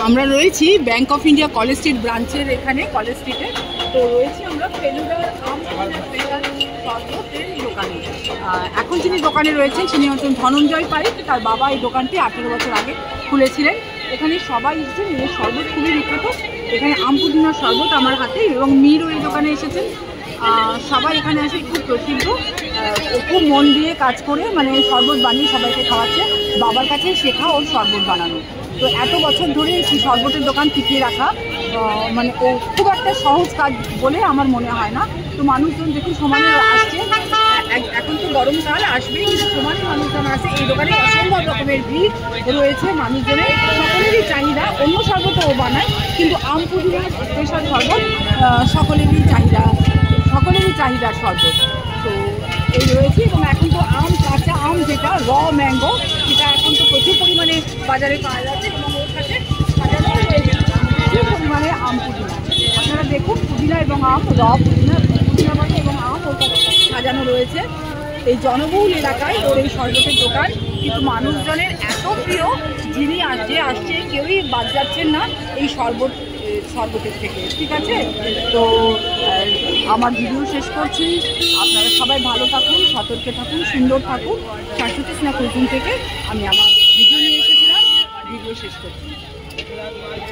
আমরা রয়েছি bank of India college street ব্রাঞ্চের এখানে কলেজ স্ট্রিটে। তো রয়েছি আমরা ফেলুদার শরবতের দোকানে। এখন যিনি দোকানে রয়েছেন তিনি হচ্ছেন ধনঞ্জয় পাইক। তার বাবা এই দোকানটি 18 বছর আগে খুলেছিলেন। এখানে সবাই এসেছেন, এর শরবত খুবই বিখ্যাত। এখানে আম পুদিনার শরবত আমার হাতে, এবং মীরও এই দোকানে এসেছেন। সবাই এখানে এসে খুব প্রসিদ্ধ, খুব মন দিয়ে কাজ করে মানে শরবত বানিয়ে সবাইকে খাওয়াচ্ছে। বাবার কাছে শেখা ওর শরবত বানানো। তো এত বছর ধরে সেই শরবতের দোকান টিকিয়ে রাখা মানে ও খুব একটা সহজ কাজ বলে আমার মনে হয় না। তো মানুষজন দেখুন সমানে আসছে, এখন তো গরমকাল আসবে কিন্তু সমানে মানুষজন আসে। এই দোকানে অসম্ভব রকমের ভিড় রয়েছে মানুষজনের, সকলেরই চাহিদা। অন্য শরবতও বানায় কিন্তু আম পুদিনার স্পেশাল শরবত সকলেরই চাহিদার শরবত। তো এই রয়েছে, এবং এখন তো আম, কাঁচা আম যেটা ম্যাঙ্গো, সেটা এখন তো প্রচুর পরিমাণে বাজারে পাওয়া যাচ্ছে, এবং ওর সাথে সাজানো রয়েছে প্রচুর পরিমাণে আম পুদিনা। আপনারা দেখুন পুদিনা এবং আম, পুদিনা মানে এবং আম ওর সাথে সাজানো রয়েছে। এই জনবহুল এলাকায় ওর এই শরবতের দোকান, কিন্তু মানুষজনের এত প্রিয়, যিনি আসছে কেউই বাদ যাচ্ছেন না এই শরবতের থেকে। ঠিক আছে, তো আমার ভিডিও শেষ করছি। আপনারা সবাই ভালো থাকুন, সতর্কে থাকুন, সুন্দর থাকুন। শাশ্বতী স্ন্যাক কুইজিন থেকে আমি আমার ভিডিও নিয়ে এসেছিলাম, ভিডিও শেষ করছি।